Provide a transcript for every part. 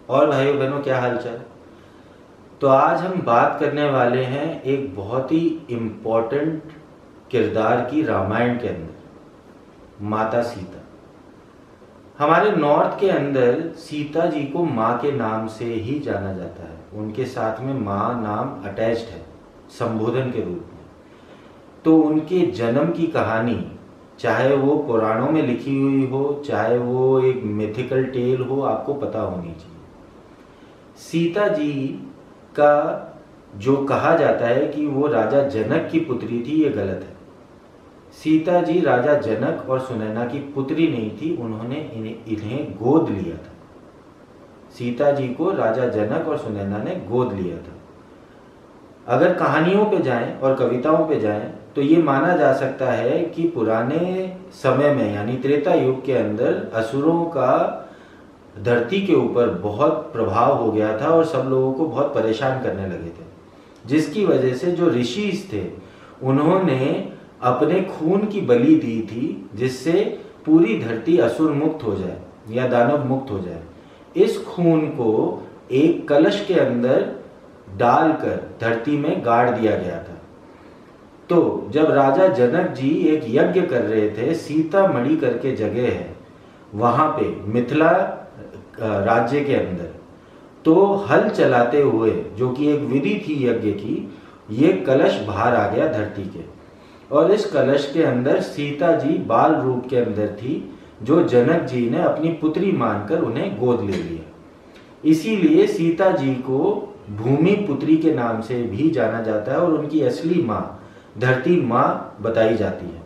और भाइयों बहनों, क्या हालचाल। तो आज हम बात करने वाले हैं एक बहुत ही इम्पोर्टेंट किरदार की रामायण के अंदर, माता सीता। हमारे नॉर्थ के अंदर सीता जी को माँ के नाम से ही जाना जाता है, उनके साथ में माँ नाम अटैच्ड है संबोधन के रूप में। तो उनके जन्म की कहानी, चाहे वो पुराणों में लिखी हुई हो, चाहे वो एक मिथिकल टेल हो, आपको पता होनी चाहिए। सीता जी का जो कहा जाता है कि वो राजा जनक की पुत्री थी, ये गलत है। सीता जी राजा जनक और सुनैना की पुत्री नहीं थी, उन्होंने इन्हें गोद लिया था। सीता जी को राजा जनक और सुनैना ने गोद लिया था। अगर कहानियों पे जाएं और कविताओं पे जाएं तो ये माना जा सकता है कि पुराने समय में यानी त्रेता युग के अंदर असुरों का धरती के ऊपर बहुत प्रभाव हो गया था और सब लोगों को बहुत परेशान करने लगे थे, जिसकी वजह से जो ऋषि थे उन्होंने अपने खून की बलि दी थी, जिससे पूरी धरती असुर मुक्त हो जाए या दानव मुक्त हो जाए। इस खून को एक कलश के अंदर डालकर धरती में गाड़ दिया गया था। तो जब राजा जनक जी एक यज्ञ कर रहे थे, सीतामढ़ी करके जगह है वहां पे मिथिला राज्य के अंदर, तो हल चलाते हुए, जो कि एक विधि थी यज्ञ की, ये कलश बाहर आ गया धरती के, और इस कलश के अंदर सीता जी बाल रूप के अंदर थी, जो जनक जी ने अपनी पुत्री मानकर उन्हें गोद ले लिया। इसीलिए सीता जी को भूमि पुत्री के नाम से भी जाना जाता है और उनकी असली माँ धरती माँ बताई जाती है।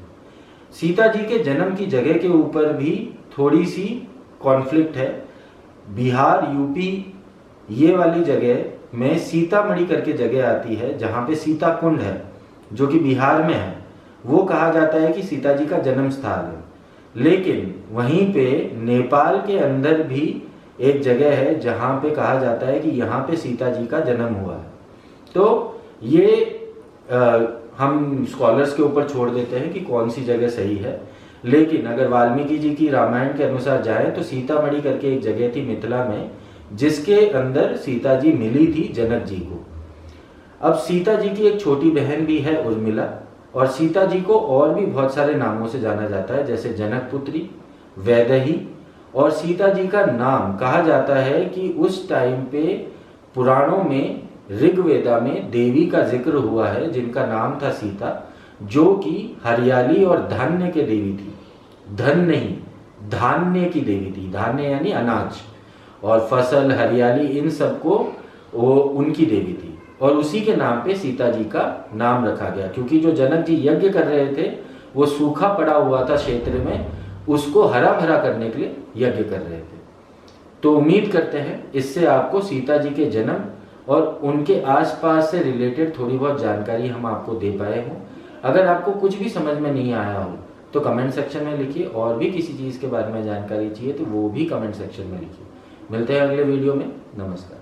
सीता जी के जन्म की जगह के ऊपर भी थोड़ी सी कॉन्फ्लिक्ट है। बिहार, यूपी, ये वाली जगह में सीतामढ़ी करके जगह आती है जहाँ पे सीता कुंड है, जो कि बिहार में है। वो कहा जाता है कि सीता जी का जन्म स्थान है। लेकिन वहीं पे नेपाल के अंदर भी एक जगह है जहाँ पे कहा जाता है कि यहाँ पे सीता जी का जन्म हुआ है। तो ये हम स्कॉलर्स के ऊपर छोड़ देते हैं कि कौन सी जगह सही है। लेकिन अगर वाल्मीकि जी की रामायण के अनुसार जाए तो सीतामढ़ी करके एक जगह थी मिथिला में, जिसके अंदर सीता जी मिली थी जनक जी को। अब सीता जी की एक छोटी बहन भी है उर्मिला, और सीता जी को और भी बहुत सारे नामों से जाना जाता है, जैसे जनक पुत्री, वैदेही। और सीता जी का नाम कहा जाता है कि उस टाइम पे पुराणों में ऋग्वेदा में देवी का जिक्र हुआ है जिनका नाम था सीता, जो कि हरियाली और धान्य के देवी थी। धन नहीं, धान्य की देवी थी। धान्य यानी अनाज और फसल, हरियाली, इन सबको वो उनकी देवी थी। और उसी के नाम पे सीता जी का नाम रखा गया, क्योंकि जो जनक जी यज्ञ कर रहे थे वो सूखा पड़ा हुआ था क्षेत्र में, उसको हरा भरा करने के लिए यज्ञ कर रहे थे। तो उम्मीद करते हैं इससे आपको सीता जी के जन्म और उनके आसपास से रिलेटेड थोड़ी बहुत जानकारी हम आपको दे पाए हों। अगर आपको कुछ भी समझ में नहीं आया हो तो कमेंट सेक्शन में लिखिए, और भी किसी चीज़ के बारे में जानकारी चाहिए तो वो भी कमेंट सेक्शन में लिखिए। मिलते हैं अगले वीडियो में। नमस्कार।